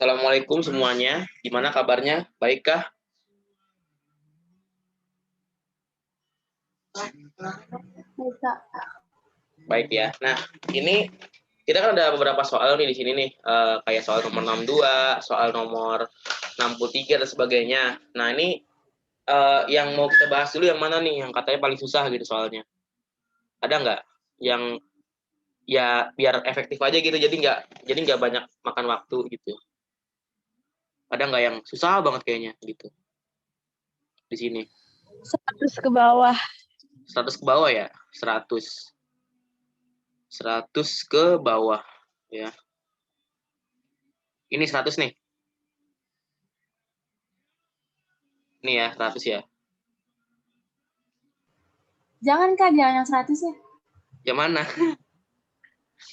Assalamualaikum semuanya. Gimana kabarnya? Baikkah? Baik ya. Nah, ini kita kan ada beberapa soal nih di sini nih, kayak soal nomor 62, soal nomor 63 dan sebagainya. Nah, ini yang mau kita bahas dulu yang mana nih? Yang katanya paling susah gitu soalnya. Ada nggak yang ya biar efektif aja gitu, jadi nggak banyak makan waktu gitu. Ada nggak yang susah banget kayaknya gitu di sini? 100 ke bawah. 100 ke bawah ya? 100 ke bawah ya. Ini 100 nih. Ini ya, 100 ya. Jangan Kak, jangan yang 100 ya. Yang mana?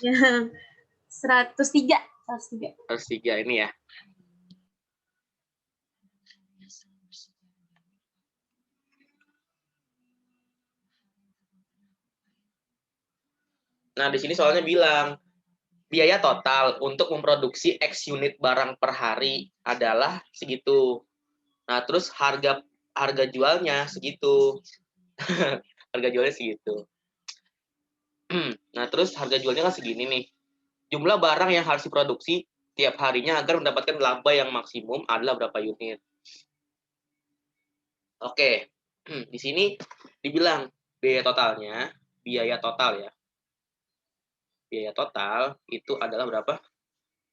Yang 103. 103. 103 ini ya. Nah, di sini soalnya bilang, biaya total untuk memproduksi X unit barang per hari adalah segitu. Nah, terus harga jualnya segitu. Harga jualnya segitu. Nah, terus harga jualnya kan segini nih. Jumlah barang yang harus diproduksi tiap harinya agar mendapatkan laba yang maksimum adalah berapa unit. Oke, di sini dibilang biaya totalnya, biaya total ya. Biaya total itu adalah berapa?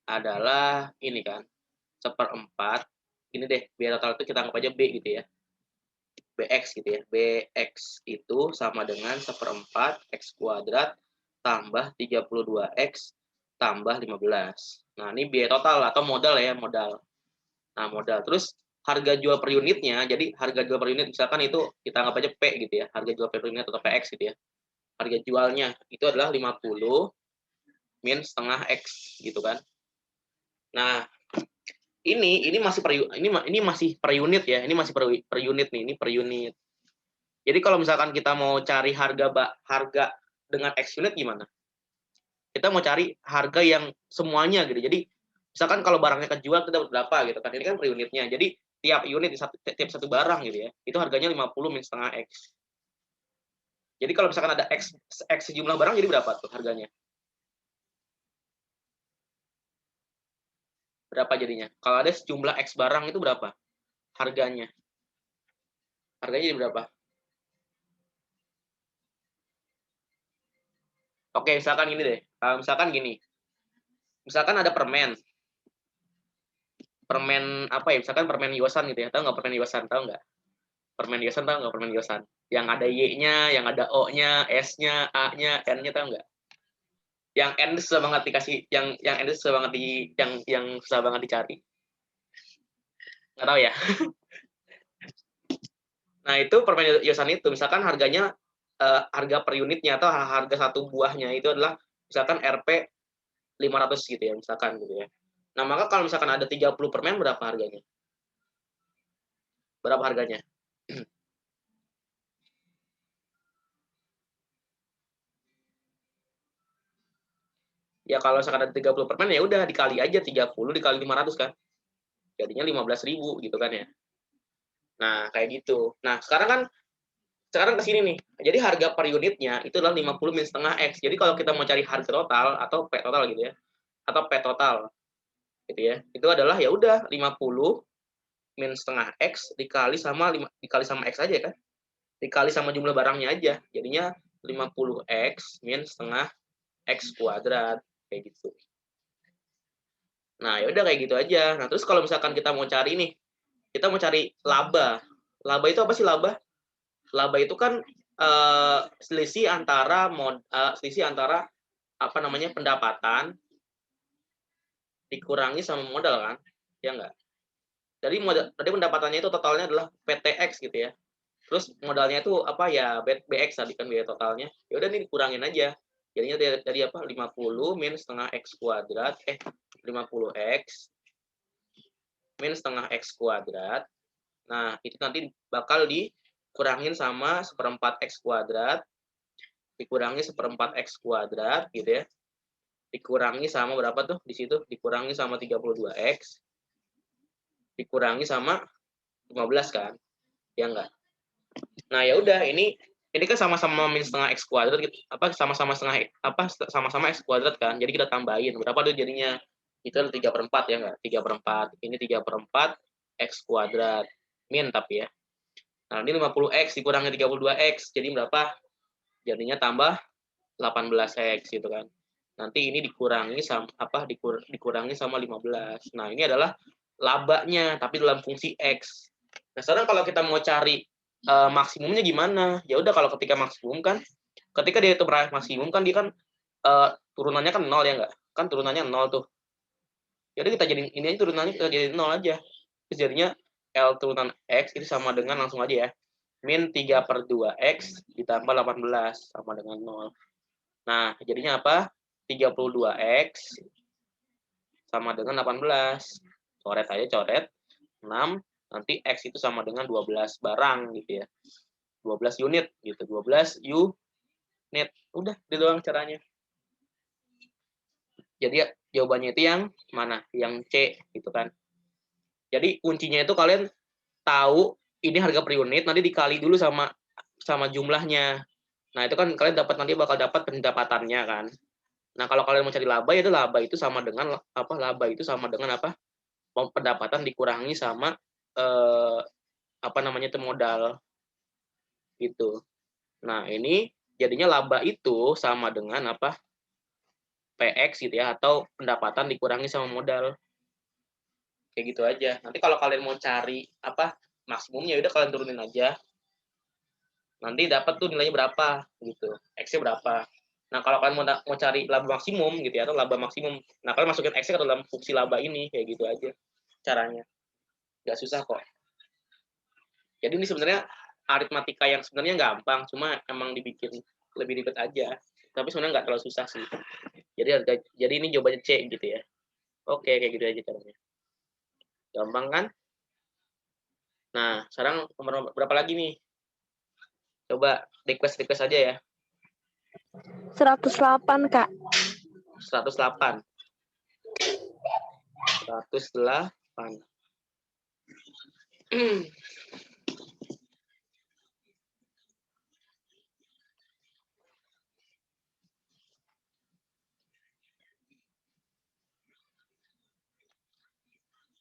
Adalah ini kan, 1/4. Ini deh, biaya total itu kita anggap aja B gitu ya. BX gitu ya. BX itu sama dengan 1/4 X kuadrat tambah 32X tambah 15. Nah, ini biaya total atau modal ya, modal. Nah, modal. Terus harga jual per unitnya, jadi harga jual per unit misalkan itu kita anggap aja P gitu ya, harga jual per unit atau PX gitu ya. Harga jualnya itu adalah 50 min setengah X gitu kan. Nah, ini masih per unit ya. Ini masih per unit nih, ini per unit. Jadi kalau misalkan kita mau cari harga dengan X unit gimana? Kita mau cari harga yang semuanya gitu. Jadi misalkan kalau barangnya kejual kita dapat berapa gitu kan. Ini kan per unitnya. Jadi tiap unit tiap satu barang gitu ya. Itu harganya 50 min setengah X. Jadi kalau misalkan ada X sejumlah barang jadi berapa tuh harganya? Berapa jadinya? Kalau ada sejumlah X barang itu berapa harganya? Harganya jadi berapa? Oke, misalkan gini deh. Misalkan gini. Misalkan ada permen. Permen apa ya? Misalkan permen Yosan gitu ya. Tahu nggak permen Yosan? Tahu nggak? Permen Yosan tahu nggak permen Yosan? Yang ada Y-nya, yang ada O-nya, S-nya, A-nya, N-nya tahu nggak? Yang N susah banget dikasih, yang N susah banget yang susah banget dicari. Nggak tahu ya. Nah, itu permen Yosan itu misalkan harganya harga per unitnya atau harga satu buahnya itu adalah misalkan Rp 500 gitu ya, misalkan gitu ya. Nah, maka kalau misalkan ada 30 permen berapa harganya? Berapa harganya? Ya kalau misalkan ada 30 permen ya udah dikali aja 30 dikali 500 kan. Jadinya 15.000 gitu kan ya. Nah, kayak gitu. Nah, sekarang ke sini nih. Jadi harga per unitnya itu adalah 50 min setengah X. Jadi kalau kita mau cari harga total atau P total gitu ya. Atau P total gitu ya. Itu adalah ya udah 50 min setengah X dikali sama X aja kan. Dikali sama jumlah barangnya aja. Jadinya 50X min setengah X kuadrat kayak gitu. Nah, ya udah kayak gitu aja. Nah, terus kalau misalkan kita mau cari nih, kita mau cari laba. Laba itu apa sih laba? Laba itu kan selisih antara apa namanya pendapatan dikurangi sama modal kan? Ya enggak? Tadi pendapatannya itu totalnya adalah PTX gitu ya. Terus modalnya itu apa ya BX tadi kan biaya totalnya. Ya udah nih dikurangin aja. Jadinya dari apa? 50 min setengah X kuadrat 50X min setengah X kuadrat. Nah, itu nanti bakal dikurangin sama 1/4 X kuadrat, dikurangi 1/4 X kuadrat, gitu ya. Dikurangi sama berapa tuh di situ? Dikurangi sama 32X, dikurangi sama 15 kan? Ya enggak? Nah, ya udah ini kan sama-sama min setengah x kuadrat gitu. Sama-sama setengah sama-sama x kuadrat kan. Jadi kita tambahin berapa tuh jadinya? Itu 3/4 ya enggak? 3/4. Ini 3/4 x kuadrat min tapi ya. Nah, ini 50x dikurangi 32x jadi berapa? Jadinya tambah 18x gitu kan. Nanti ini dikurangi sama dikurangi sama 15. Nah, ini adalah labanya tapi dalam fungsi x. Nah, sekarang kalau kita mau cari maksimumnya gimana? Ya udah kalau ketika maksimum kan ketika dia itu berakhir maksimum kan dia kan turunannya kan 0 ya enggak? Kan turunannya 0 tuh. Jadi kita jadi ini aja turunannya kita jadi 0 aja. Terus jadinya L turunan X itu sama dengan langsung aja ya. Min 3/2X ditambah 18 sama dengan 0. Nah, jadinya apa? 32X sama dengan 18. Coret aja, coret. 6, nanti X itu sama dengan 12 barang gitu ya. 12 unit gitu. 12 unit. Udah, itu doang caranya. Jadi jawabannya itu yang mana? Yang C gitu kan. Jadi kuncinya itu kalian tahu ini harga per unit, nanti dikali dulu sama jumlahnya. Nah, itu kan kalian nanti bakal dapat pendapatannya kan. Nah, kalau kalian mau cari laba ya itu laba itu sama dengan apa? Laba itu sama dengan apa? Pendapatan dikurangi sama apa namanya itu modal gitu. Nah, ini jadinya laba itu sama dengan apa? PX gitu ya atau pendapatan dikurangi sama modal. Kayak gitu aja. Nanti kalau kalian mau cari apa? Maksimumnya udah kalian turunin aja. Nanti dapat tuh nilainya berapa gitu. X-nya berapa. Nah, kalau kalian mau cari laba maksimum gitu ya atau laba maksimum. Nah, kalian masukin X-nya ke dalam fungsi laba ini kayak gitu aja caranya. Nggak susah kok. Jadi ini sebenarnya aritmatika yang sebenarnya gampang, cuma emang dibikin lebih ribet aja. Tapi sebenarnya nggak terlalu susah sih. Jadi ini jawabannya C gitu ya. Oke, kayak gitu aja caranya. Gampang kan? Nah, sekarang nomor berapa lagi nih? Coba request aja ya. 108, Kak. 108. 108.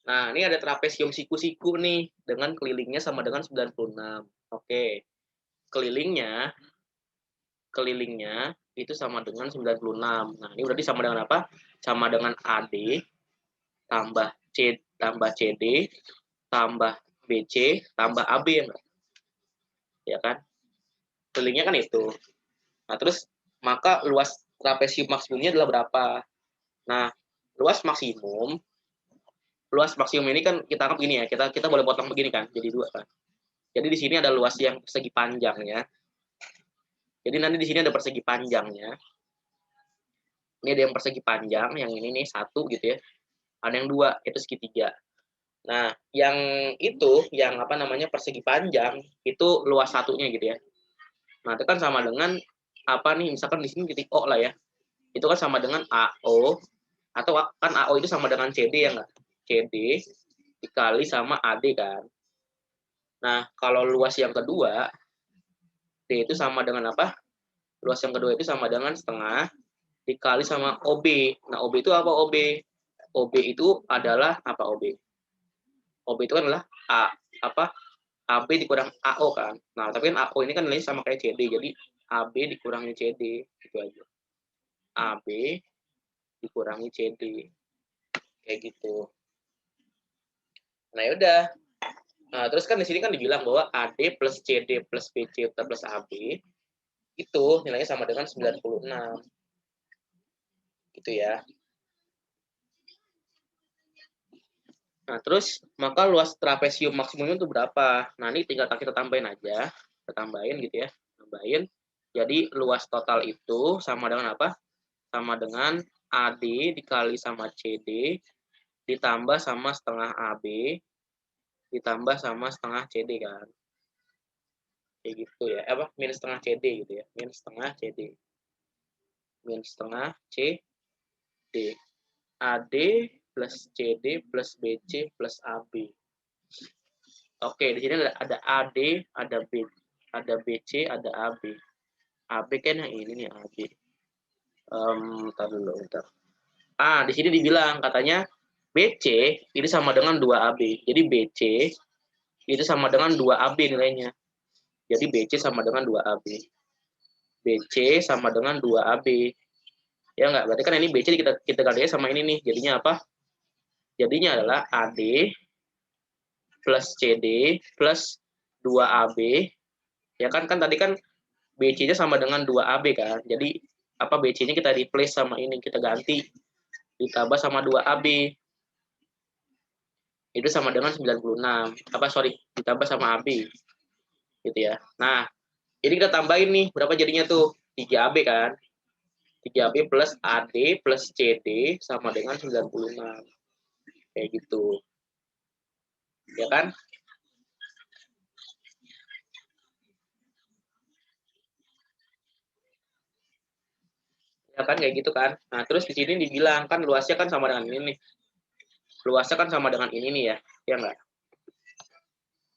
Nah, ini ada trapesium siku-siku nih dengan kelilingnya sama dengan 96. Oke. Kelilingnya itu sama dengan 96. Nah, ini berarti sama dengan apa? Sama dengan AD tambah CD tambah BC tambah AB ya kan? Kelilingnya kan itu. Nah, terus maka luas trapesium maksimumnya adalah berapa? Nah, luas maksimum ini kan kita anggap gini ya, kita boleh potong begini kan, jadi 2 kan. Jadi di sini ada luas yang persegi panjangnya. Jadi nanti di sini ada persegi panjangnya. Ini ada yang persegi panjang, yang ini nih 1 gitu ya. Ada yang 2, itu segitiga. Nah, yang itu, yang apa namanya persegi panjang, itu luas satunya gitu ya. Nah, itu kan sama dengan apa nih, misalkan di sini titik O lah ya. Itu kan sama dengan AO, atau kan AO itu sama dengan CD ya nggak? CD dikali sama AD kan. Nah, kalau luas yang kedua, D itu sama dengan apa? Luas yang kedua itu sama dengan setengah dikali sama OB. Nah, OB itu apa OB? OB itu adalah apa OB? OB itu kan adalah apa? AB dikurang AO kan. Nah, tapi kan AO ini kan nilainya sama kayak CD. Jadi AB dikurangi CD gitu aja. AB dikurangi CD. Kayak gitu. Nah, ya udah. Nah, terus kan di sini kan dibilang bahwa AD plus CD plus BC plus AB itu nilainya sama dengan 96. Gitu ya. Nah, terus maka luas trapesium maksimumnya itu berapa? Nah, ini tinggal kita tambahin aja. Kita tambahin gitu ya. Tambahin. Jadi luas total itu sama dengan apa? Sama dengan AD dikali sama CD ditambah sama setengah AB ditambah sama setengah CD kan. Kayak gitu ya. Apa? Minus setengah CD gitu ya. Minus setengah CD. Minus setengah CD. AD plus CD plus BC plus AB. Oke, di sini ada AD, ada BC, ada AB. AB kan yang ini nih AB. Bentar dulu, bentar. Di sini dibilang katanya BC ini sama dengan 2AB. Jadi BC itu sama dengan 2AB nilainya. Jadi BC sama dengan 2AB. BC sama dengan 2AB. Ya enggak? Berarti kan ini BC kita gantinya sama ini nih. Jadinya apa? Jadinya adalah AD plus CD plus 2AB. Ya kan tadi kan BC-nya sama dengan 2AB kan. Jadi apa BC-nya kita replace sama ini, kita ganti ditambah sama 2AB. Itu sama dengan 96. Ditambah sama AB. Gitu ya. Nah, ini kita tambahin nih, berapa jadinya tuh? 3AB kan. 3AB plus AD plus CD sama dengan 96. Kayak gitu. Ya kan? Ya kan kayak gitu kan. Nah, terus di sini dibilang kan luasnya kan sama dengan ini nih. Luasnya kan sama dengan ini nih ya. Ya enggak?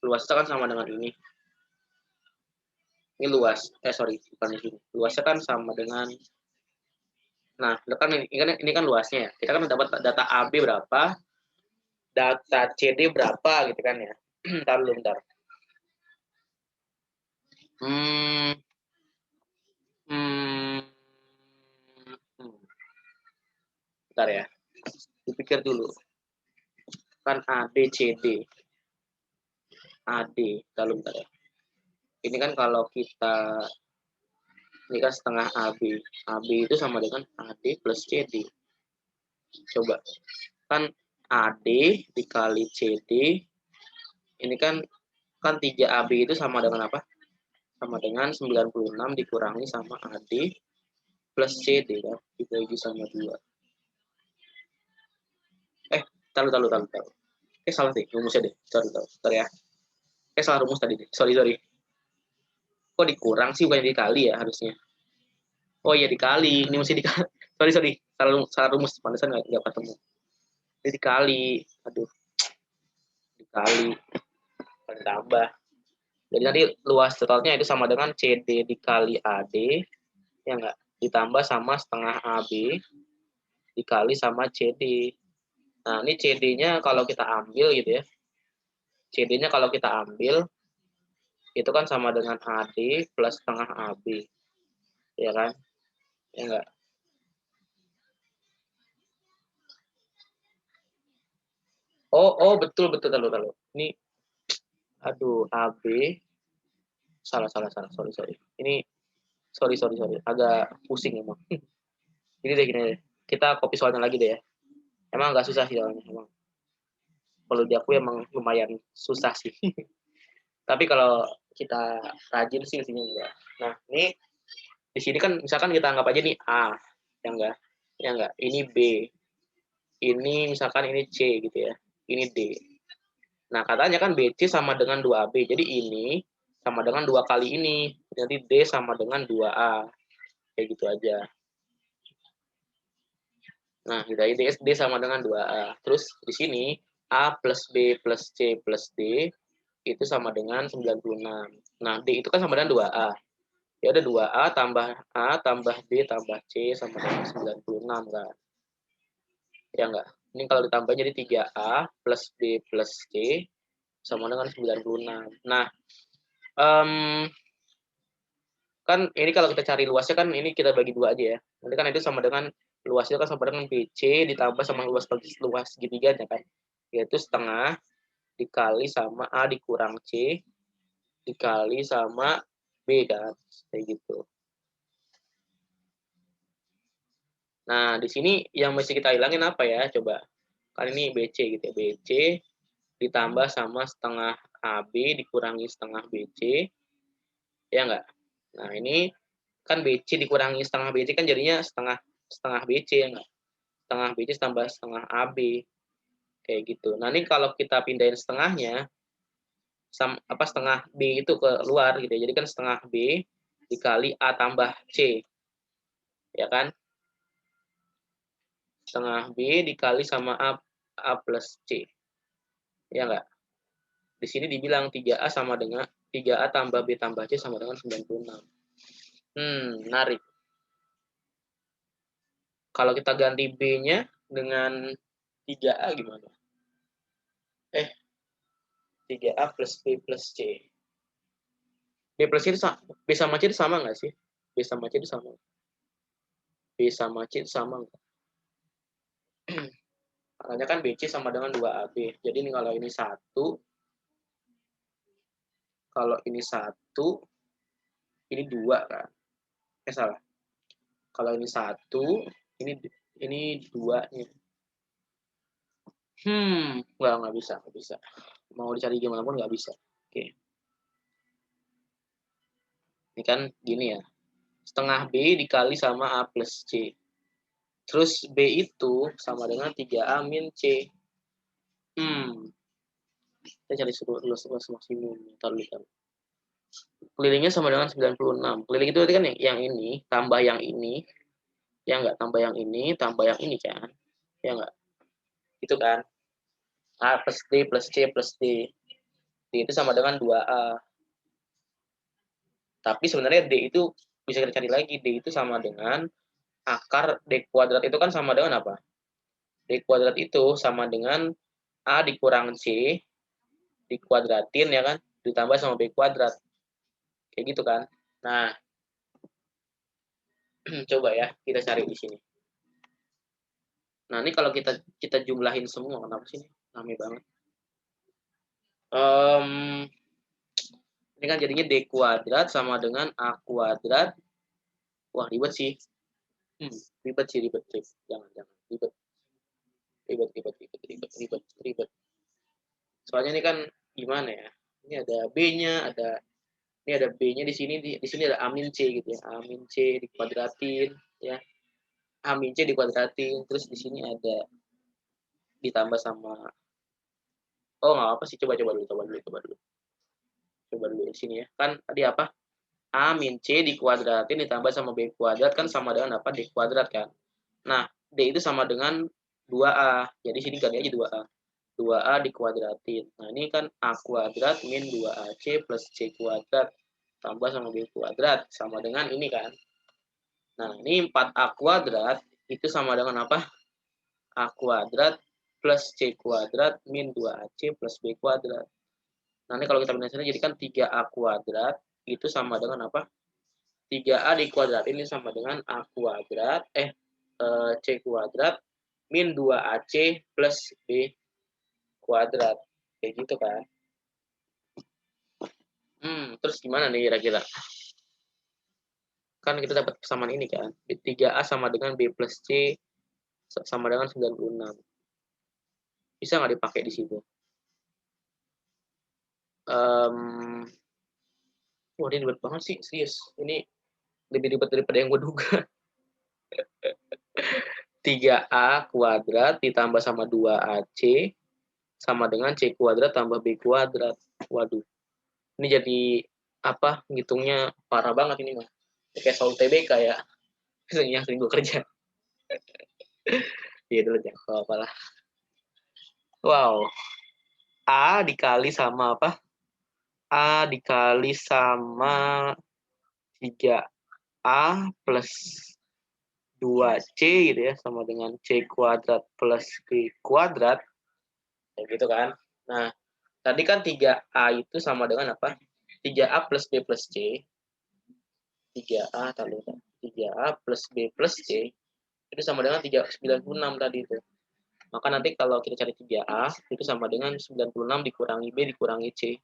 Luasnya kan sama dengan ini. Ini luas. Bukan di sini. Luasnya kan sama dengan, nah, ini kan luasnya ya. Kita kan dapat data AB berapa, data CD berapa gitu kan ya. Bentar dulu, bentar. Hmm, hmm, bentar ya. Dipikir dulu. Kan AD, CD. AD, lalu bentar ya. Ini kan kalau kita, ini kan setengah AB. AB itu sama dengan AD plus CD. Coba. Kan AD dikali CD, ini kan 3AB itu sama dengan apa? Sama dengan 96 dikurangi sama AD plus CD kan, dibagi sama 2. Taruh. Salah sih rumusnya deh. Sorry ya. Salah rumus tadi deh. Sorry. Kok dikurang sih, bukan dikali ya harusnya. Oh iya dikali. Ini mesti dikali. Sorry. Salah rumus. Pantesan nggak ketemu. Ini dikali. Aduh. Dikali. Ditambah. Jadi nanti luas totalnya itu sama dengan CD dikali AD. Ya enggak? Ditambah sama setengah AB. Dikali sama CD. Nah, ini CD-nya kalau kita ambil gitu ya. CD-nya kalau kita ambil, itu kan sama dengan AD plus setengah AB. Ya kan? Ya enggak? Oh, betul. Ini, aduh, AB. Salah. Sorry. Ini, sorry. Agak pusing emang. Gini deh. Kita copy soalnya lagi deh ya. Emang agak susah sih soalnya. Emang. Kalau di aku emang lumayan susah sih. Tapi kalau kita rajin sih isinya enggak. Nah, ini di sini kan misalkan kita anggap aja nih A, ya enggak? Ya enggak? Ini B. Ini misalkan ini C gitu ya. Ini D. Nah, katanya kan BC sama dengan 2AB. Jadi ini sama dengan 2 kali ini. Nanti D sama dengan 2A. Kayak gitu aja. Nah, kita D sama dengan 2A. Terus di sini A plus B plus C plus D itu sama dengan 96. Nah, D itu kan sama dengan 2A. Ya ada 2A tambah A tambah B tambah C sama dengan 96 kan. Ya enggak? Ini kalau ditambah jadi 3A plus B plus C sama dengan 96. Nah, kan ini kalau kita cari luasnya kan ini kita bagi 2 aja ya. Nanti kan itu sama dengan luasnya kan sama dengan BC ditambah sama luas segitiganya kan. Yaitu setengah dikali sama A dikurang C dikali sama B kan. Kayak gitu. Nah, di sini yang mesti kita hilangin apa ya? Coba. Kan ini BC gitu ya. BC ditambah sama setengah AB dikurangi setengah BC. Ya enggak? Nah, ini kan BC dikurangi setengah BC kan jadinya setengah BC ya enggak? Setengah BC tambah setengah AB. Kayak gitu. Nah, ini kalau kita pindahin setengahnya, setengah B itu ke luar gitu ya. Jadi kan setengah B dikali A tambah C. Ya kan? Setengah B dikali sama A plus C. Ya enggak? Di sini dibilang 3A sama dengan 3A tambah B tambah C sama dengan 96. Menarik. Kalau kita ganti B-nya dengan 3A gimana? 3A plus B plus C. B plus C itu sama, B sama C itu sama nggak sih? B sama C itu sama. B sama C itu sama nggak? Makanya kan BC sama dengan 2AB. Jadi ini kalau ini 1, kalau ini 1, ini 2 kan? Salah. Kalau ini 1, ini 2-nya. Nggak bisa, nggak bisa. Mau dicari gimana pun nggak bisa. Oke. Ini kan gini ya. Setengah B dikali sama A plus C. Terus B itu sama dengan 3A min C. Kita cari luas maksimum. Ntar lihat. Kelilingnya sama dengan 96. Keliling itu kan yang ini, tambah yang ini. Ya nggak, tambah yang ini, tambah yang ini kan. Ya nggak? Itu kan. A plus D plus C plus D. D itu sama dengan 2A. Tapi sebenarnya D itu bisa kita cari lagi. D itu sama dengan akar D kuadrat itu kan sama dengan apa? D kuadrat itu sama dengan A dikurang C dikuadratin ya kan, ditambah sama B kuadrat. Kayak gitu kan. Nah, coba ya kita cari di sini. Nah, ini kalau kita jumlahin semua, kenapa sih ini? Rame banget. Ini kan jadinya D kuadrat sama dengan A kuadrat. Wah, ribet sih. Ribet sih, ribet. Jangan. Ribet. Soalnya ini kan gimana ya? Ini ada B-nya, ini ada B-nya di sini ada A min C gitu ya. A min C dikuadratin ya. A min C dikuadratin, terus di sini ada ditambah sama, oh nggak apa sih, coba dulu di sini ya. Kan tadi apa? A min C dikuadratin ditambah sama B kuadrat kan sama dengan apa? D kuadrat kan. Nah, D itu sama dengan 2A. Jadi sini ganti aja 2A. 2A dikuadratin. Nah, ini kan A kuadrat min 2AC plus C kuadrat tambah sama B kuadrat sama dengan ini kan. Nah, ini 4A kuadrat itu sama dengan apa? A kuadrat plus C kuadrat min 2AC plus B kuadrat. Nah, ini kalau kita pindah jadi kan 3A kuadrat itu sama dengan apa? 3A dikuadrat ini sama dengan A kuadrat, C kuadrat min 2AC plus B kuadrat. Kayak gitu kan. Terus gimana nih kira-kira? Kan kita dapat persamaan ini kan. 3A sama dengan B plus C sama dengan 96. Bisa nggak dipakai di situ? Wah, ini ribet banget sih, serius. Ini lebih ribet daripada yang gue duga. 3A kuadrat ditambah sama 2AC sama dengan C kuadrat tambah B kuadrat. Waduh. Ini jadi apa? Ngitungnya parah banget ini mah. Kayak soal TBK ya. Yang sering gue kerja. Iya dulu ya, kalau apalah. Wow. A dikali sama apa? A dikali sama 3A plus 2C gitu ya, sama dengan C kuadrat plus B kuadrat. Kayak gitu kan. Nah, tadi kan 3A itu sama dengan apa? 3A plus B plus C. 3A tadi 3A plus B plus C itu sama dengan 96 tadi itu. Maka nanti kalau kita cari 3A itu sama dengan 96 dikurangi B dikurangi C.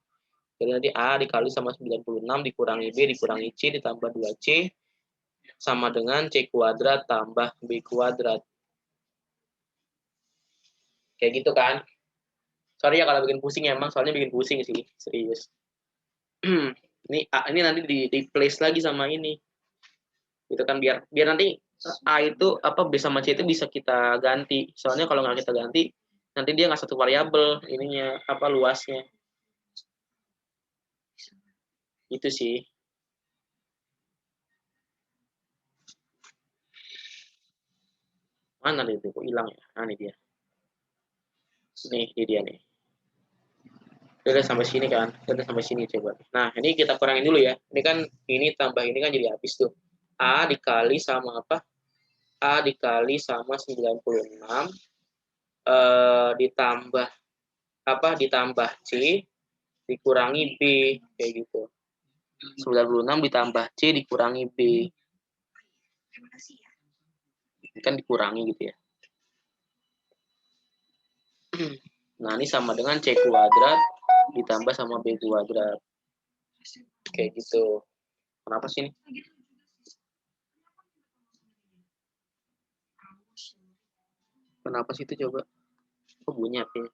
Jadi nanti A dikali sama 96 dikurangi B dikurangi C ditambah 2C sama dengan C kuadrat tambah B kuadrat. Kayak gitu kan. Sorry ya kalau bikin pusing ya, emang soalnya bikin pusing sih, serius. ini nanti di place lagi sama ini. Gitu kan biar nanti A itu apa B sama C itu bisa kita ganti. Soalnya kalau nggak kita ganti nanti dia nggak satu variabel ininya apa luasnya. Itu sih. Mana nih itu? Kok hilang ya? Nah, ini dia. Nih dia nih. Udah sampai sini kan, udah sampai sini coba. Nah, ini kita kurangin dulu ya. Ini kan ini tambah ini kan jadi habis tuh. A dikali sama apa? A dikali sama 96 ditambah apa? Ditambah C dikurangi B kayak gitu. 96 ditambah C dikurangi B. Ini kan dikurangi gitu ya. Nah, ini sama dengan C kuadrat ditambah sama B kuadrat. Kayak gitu. Kenapa sih ini? Kenapa sih itu coba? Kok bunyi apinya?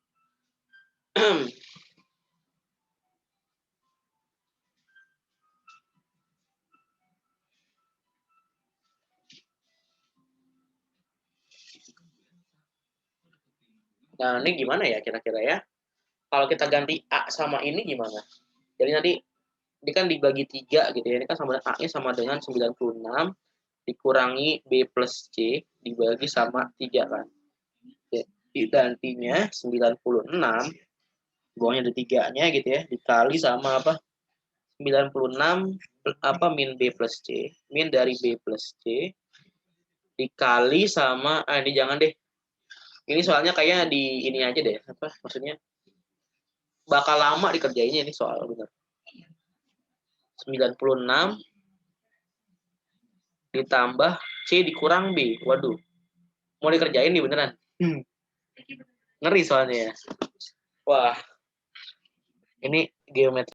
Nah, ini gimana ya kira-kira ya? Kalau kita ganti A sama ini gimana? Jadi nanti ini kan dibagi 3 gitu ya. Ini kan sama A-nya sama dengan 96 dikurangi B plus C dibagi sama 3 kan. Jadi gantinya 96 bawahnya ada 3-nya gitu ya, dikali sama apa? 96 apa min B plus C, min dari B plus C dikali sama ini jangan deh. Ini soalnya kayaknya di ini aja deh, apa maksudnya? Bakal lama dikerjainnya ini soal benar. 96 ditambah C dikurang B. Waduh. Mau dikerjain nih beneran. Ngeri soalnya ya. Wah. Ini geometri